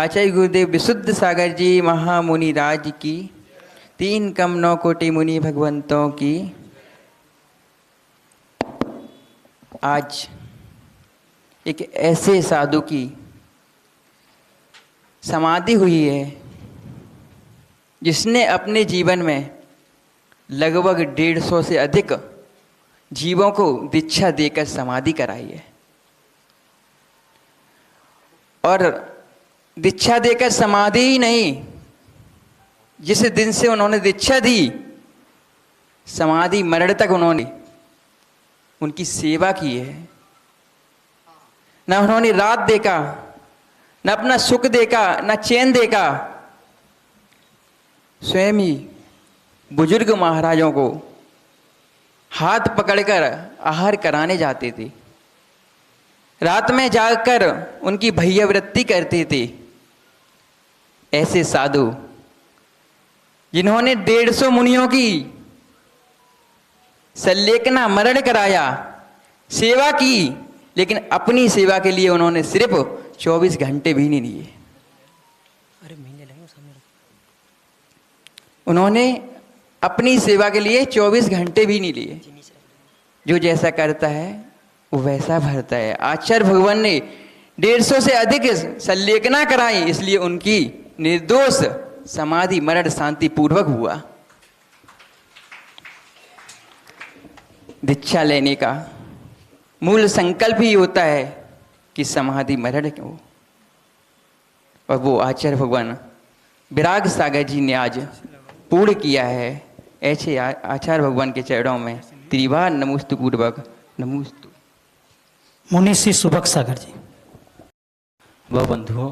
आचार्य गुरुदेव विशुद्ध सागर जी महामुनि राज की, 3 कम 9 कोटि मुनि भगवंतों की। आज एक ऐसे साधु की समाधि हुई है जिसने अपने जीवन में लगभग 150 से अधिक जीवों को दीक्षा देकर समाधि कराई है। और दीक्षा देकर समाधि ही नहीं, जिस दिन से उन्होंने दीक्षा दी समाधि मरण तक उन्होंने उनकी सेवा की है। न उन्होंने रात देखा, न अपना सुख देखा, न चैन देखा। स्वयं ही बुजुर्ग महाराजों को हाथ पकड़कर आहार कराने जाते थे, रात में जागकर उनकी भैयवृत्ति करते थे। ऐसे साधु जिन्होंने 150 मुनियों की सल्लेखना मरण कराया, सेवा की, लेकिन अपनी सेवा के लिए उन्होंने सिर्फ 24 घंटे भी नहीं लिए। उन्होंने अपनी सेवा के लिए 24 घंटे भी नहीं लिए। जो जैसा करता है वो वैसा भरता है। आचार्य भगवान ने 150 से अधिक सल्लेखना कराई, इसलिए उनकी निर्दोष समाधि मरण शांति पूर्वक हुआ। दीक्षा लेने का मूल संकल्प ही होता है कि समाधि मरण हो, और वो आचार्य भगवान विराग सागर जी ने आज पूर्ण किया है। ऐसे आचार्य भगवान के चरणों में त्रिवार नमोस्तु पूर्वक नमोस्तु। मुनि श्री सुभग सागर जी। वह बंधुओं,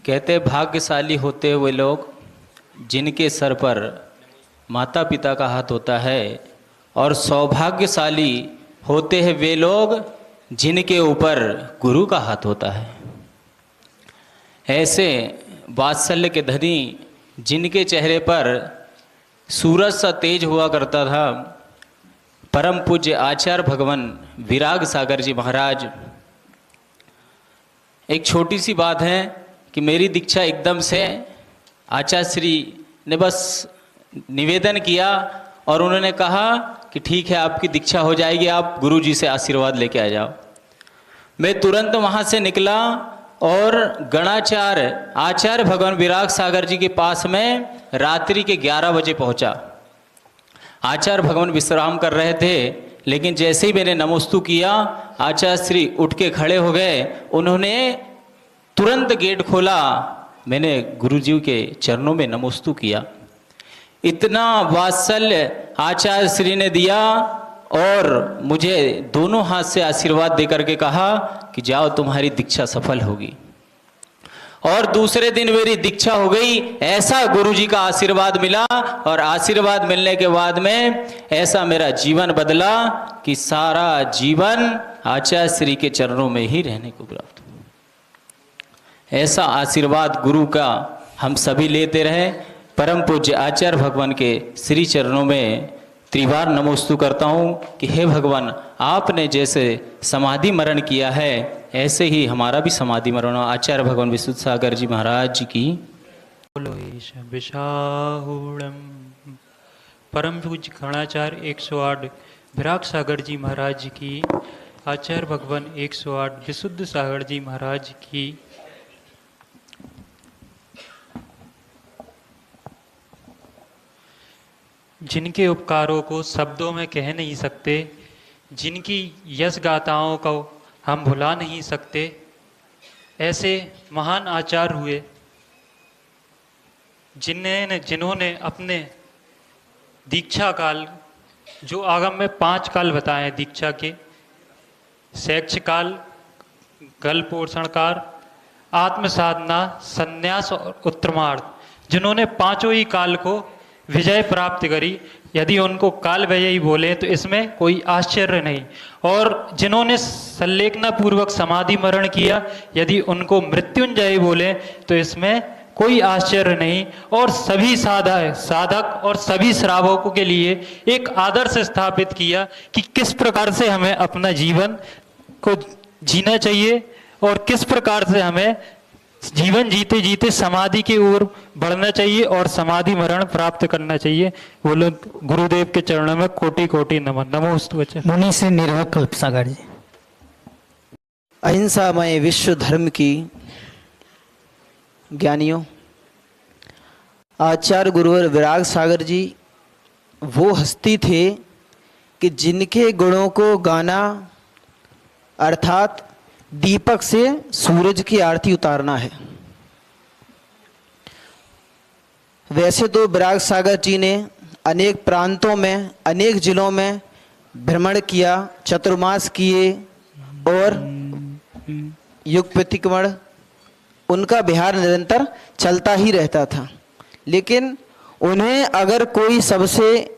कहते भाग्यशाली होते हुए लोग जिनके सर पर माता पिता का हाथ होता है, और सौभाग्यशाली होते हैं वे लोग जिनके ऊपर गुरु का हाथ होता है। ऐसे वात्सल्य के धनी जिनके चेहरे पर सूरज सा तेज हुआ करता था, परम पूज्य आचार्य भगवान विराग सागर जी महाराज। एक छोटी सी बात है कि मेरी दीक्षा एकदम से आचार्य श्री ने बस निवेदन किया और उन्होंने कहा कि ठीक है आपकी दीक्षा हो जाएगी, आप गुरु जी से आशीर्वाद लेके आ जाओ। मैं तुरंत वहाँ से निकला और गणाचार्य आचार्य भगवान विराग सागर जी के पास में रात्रि के 11 बजे पहुँचा। आचार्य भगवान विश्राम कर रहे थे, लेकिन जैसे ही मैंने नमोस्तु किया आचार्य श्री उठ के खड़े हो गए। उन्होंने तुरंत गेट खोला, मैंने गुरुजी के चरणों में नमोस्तु किया। इतना वात्सल्य आचार्य श्री ने दिया और मुझे दोनों हाथ से आशीर्वाद देकर के कहा कि जाओ तुम्हारी दीक्षा सफल होगी। और दूसरे दिन मेरी दीक्षा हो गई। ऐसा गुरुजी का आशीर्वाद मिला, और आशीर्वाद मिलने के बाद में ऐसा मेरा जीवन बदला कि सारा जीवन आचार्य श्री के चरणों में ही रहने को प्राप्त हुआ। ऐसा आशीर्वाद गुरु का हम सभी लेते रहे। परम पूज्य आचार्य भगवान के श्री चरणों में त्रिवार नमोस्तु करता हूँ कि हे भगवान, आपने जैसे समाधि मरण किया है ऐसे ही हमारा भी समाधि मरण हो। आचार्य भगवान विशुद्ध सागर जी महाराज की बोलो। विशाहुणम परम पूज्य गणाचार्य 108 विराग सागर जी महाराज की, आचार्य भगवान 108 विशुद्ध सागर जी महाराज की। जिनके उपकारों को शब्दों में कह नहीं सकते, जिनकी यश गाथाओं को हम भुला नहीं सकते, ऐसे महान आचार्य हुए जिन्होंने अपने दीक्षा काल, जो आगम में 5 काल बताए दीक्षा के, शैक्ष काल, गल पोषण काल, आत्म साधना, संन्यास और उत्तरार्ध, जिन्होंने 5 ही काल को विजय प्राप्त करी। यदि उनको काल विजयी बोले तो इसमें कोई आश्चर्य नहीं। और जिन्होंने सल्लेखना पूर्वक समाधि मरण किया, यदि उनको मृत्युंजय बोले तो इसमें कोई आश्चर्य नहीं। और सभी साधक और सभी श्रावकों के लिए एक आदर्श स्थापित किया कि किस प्रकार से हमें अपना जीवन को जीना चाहिए और किस प्रकार से हमें जीवन जीते जीते समाधि की ओर बढ़ना चाहिए और समाधि मरण प्राप्त करना चाहिए। बोलो गुरुदेव के चरणों में कोटि कोटि नमन। नमोस्तु वचन। मुनि श्री निर्भय सागर जी। अहिंसामय विश्व धर्म की ज्ञानियों, आचार्य गुरुवर विराग सागर जी वो हस्ती थे कि जिनके गुणों को गाना अर्थात दीपक से सूरज की आरती उतारना है। वैसे तो विराग सागर जी ने अनेक प्रांतों में, अनेक जिलों में भ्रमण किया, चतुर्मास किए और युग प्रतिक्रमण उनका विहार निरंतर चलता ही रहता था। लेकिन उन्हें अगर कोई सबसे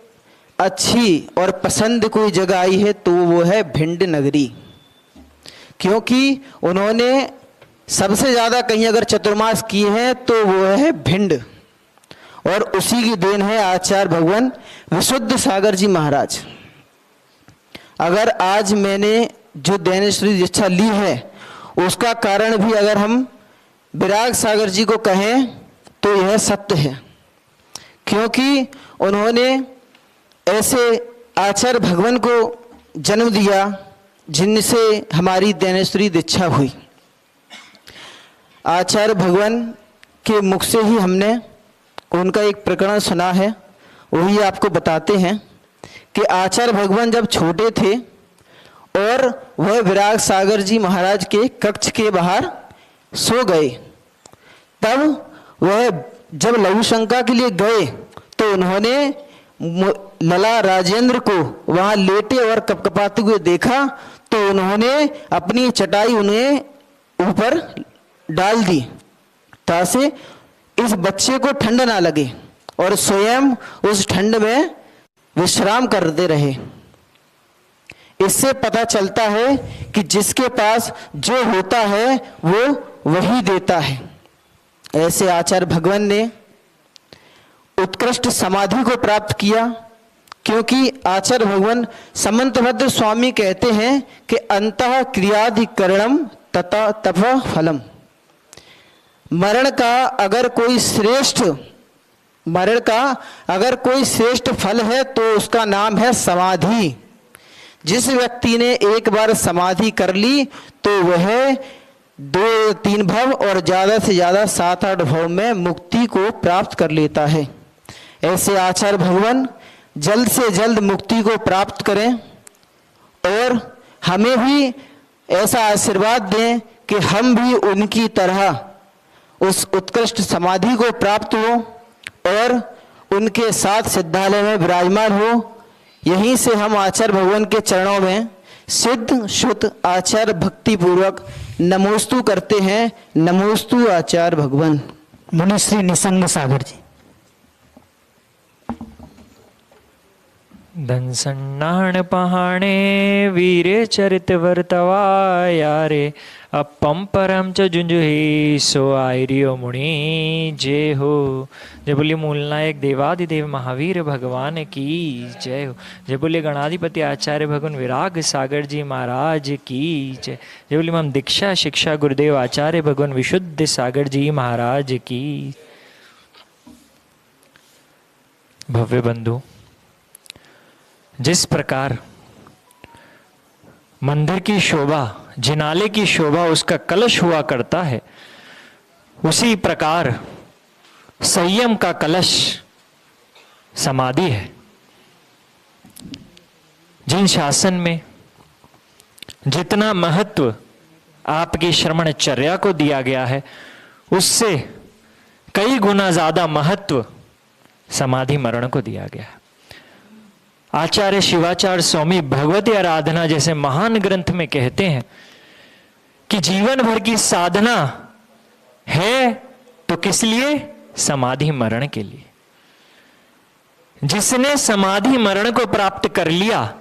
अच्छी और पसंद कोई जगह आई है तो वो है भिंड नगरी, क्योंकि उन्होंने सबसे ज़्यादा कहीं अगर चतुर्मास किए हैं तो वो है भिंड, और उसी की देन है आचार्य भगवान विशुद्ध सागर जी महाराज। अगर आज मैंने जो दैनेश्वरी दीक्षा ली है उसका कारण भी अगर हम विराग सागर जी को कहें तो यह सत्य है, क्योंकि उन्होंने ऐसे आचार्य भगवान को जन्म दिया जिनसे हमारी दैनेश्वरी दीक्षा हुई। आचार्य भगवान के मुख से ही हमने उनका एक प्रकरण सुना है, वही आपको बताते हैं कि आचार्य भगवान जब छोटे थे और वह विराग सागर जी महाराज के कक्ष के बाहर सो गए, तब वह जब लघु शंका के लिए गए तो उन्होंने लला राजेंद्र को वहां लेटे और कपकपाते हुए देखा, तो उन्होंने अपनी चटाई उन्हें ऊपर डाल दी ताकि इस बच्चे को ठंड ना लगे, और स्वयं उस ठंड में विश्राम करते रहे। इससे पता चलता है कि जिसके पास जो होता है वो वही देता है। ऐसे आचार्य भगवान ने उत्कृष्ट समाधि को प्राप्त किया, क्योंकि आचार्य भगवान समंतभद्र स्वामी कहते हैं कि अंतः क्रियाधिकरणम तथा तप फलम। मरण का अगर कोई श्रेष्ठ फल है तो उसका नाम है समाधि। जिस व्यक्ति ने एक बार समाधि कर ली तो वह 2-3 भव और ज़्यादा से ज़्यादा 7-8 भव में मुक्ति को प्राप्त कर लेता है। ऐसे आचार्य भगवान जल्द से जल्द मुक्ति को प्राप्त करें और हमें भी ऐसा आशीर्वाद दें कि हम भी उनकी तरह उस उत्कृष्ट समाधि को प्राप्त हो और उनके साथ सिद्धालय में विराजमान हो। यहीं से हम आचार्य भगवान के चरणों में सिद्ध शुद्ध आचार्य भक्ति पूर्वक नमोस्तु करते हैं। नमोस्तु आचार्य भगवान। मुनि श्री निसंग सागर जी। धनसन्नाण पहाणे वीरे चरित वर्तवा यारे अपम परम च जुंजुहि सो आयरियो मुनि जय हो। जय बोलिए मूलनायक देवादिदेव महावीर भगवान की जय हो। जय बोलिए गणाधिपति आचार्य भगवान विराग सागर जी महाराज की जय। जय बोलिए हम दीक्षा शिक्षा गुरुदेव आचार्य भगवान विशुद्ध सागर जी महाराज की। भव्य बंधु, जिस प्रकार मंदिर की शोभा, जिनाले की शोभा उसका कलश हुआ करता है, उसी प्रकार संयम का कलश समाधि है। जिन शासन में जितना महत्व आपकी श्रमणचर्या को दिया गया है उससे कई गुना ज्यादा महत्व समाधि मरण को दिया गया है। आचार्य शिवाचार्य स्वामी भगवती आराधना जैसे महान ग्रंथ में कहते हैं कि जीवन भर की साधना है तो किस लिए? समाधि मरण के लिए। जिसने समाधि मरण को प्राप्त कर लिया,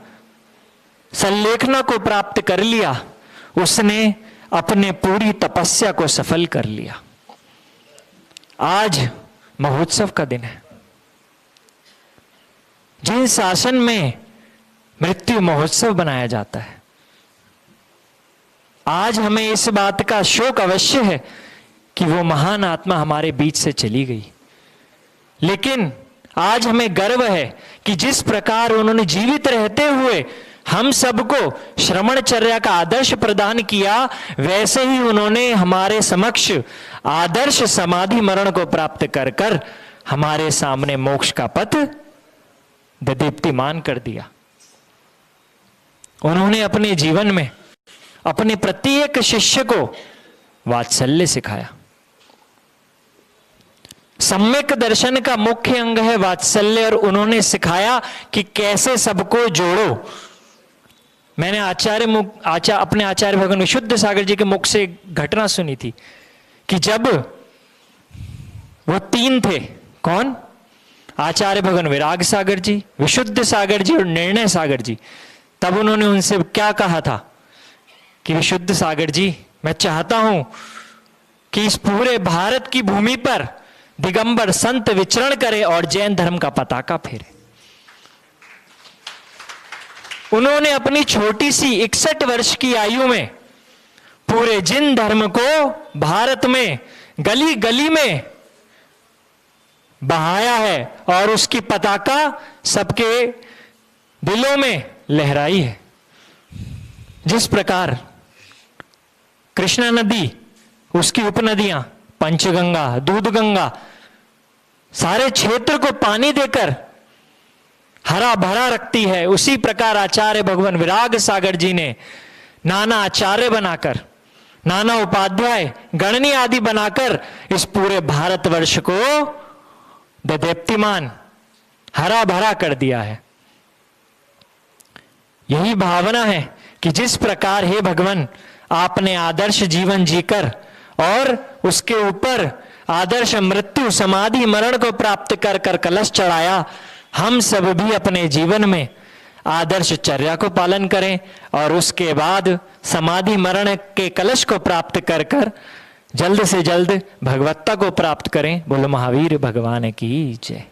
संलेखना को प्राप्त कर लिया, उसने अपने पूरी तपस्या को सफल कर लिया। आज महोत्सव का दिन है। जिन शासन में मृत्यु महोत्सव बनाया जाता है, आज हमें इस बात का शोक अवश्य है कि वो महान आत्मा हमारे बीच से चली गई। लेकिन आज हमें गर्व है कि जिस प्रकार उन्होंने जीवित रहते हुए हम सबको श्रमणचर्या का आदर्श प्रदान किया, वैसे ही उन्होंने हमारे समक्ष आदर्श समाधि मरण को प्राप्त कर कर हमारे सामने मोक्ष का पथ दीप्तिमान कर दिया। उन्होंने अपने जीवन में अपने प्रत्येक शिष्य को वात्सल्य सिखाया। सम्यक दर्शन का मुख्य अंग है वात्सल्य, और उन्होंने सिखाया कि कैसे सबको जोड़ो। मैंने अपने आचार्य भगवान विशुद्ध सागर जी के मुख से एक घटना सुनी थी कि जब वो तीन थे, कौन? आचार्य भगवान विराग सागर जी, विशुद्ध सागर जी और निर्णय सागर जी। तब उन्होंने उनसे क्या कहा था कि विशुद्ध सागर जी, मैं चाहता हूं कि इस पूरे भारत की भूमि पर दिगंबर संत विचरण करे और जैन धर्म का पताका फेरे। उन्होंने अपनी छोटी सी 61 वर्ष की आयु में पूरे जिन धर्म को भारत में गली गली में बहाया है और उसकी पताका सबके दिलों में लहराई है। जिस प्रकार कृष्णा नदी, उसकी उपनदियां पंचगंगा, दूधगंगा, सारे क्षेत्र को पानी देकर हरा भरा रखती है, उसी प्रकार आचार्य भगवान विराग सागर जी ने नाना आचार्य बनाकर, नाना उपाध्याय, गणनी आदि बनाकर इस पूरे भारतवर्ष को दीप्तिमान हरा भरा कर दिया है। यही भावना है कि जिस प्रकार हे भगवान आपने आदर्श जीवन जीकर और उसके ऊपर आदर्श मृत्यु समाधि मरण को प्राप्त कर कर कलश चढ़ाया, हम सब भी अपने जीवन में आदर्श चर्या को पालन करें और उसके बाद समाधि मरण के कलश को प्राप्त कर कर जल्द से जल्द भगवत्ता को प्राप्त करें। बोलो महावीर भगवान की जय।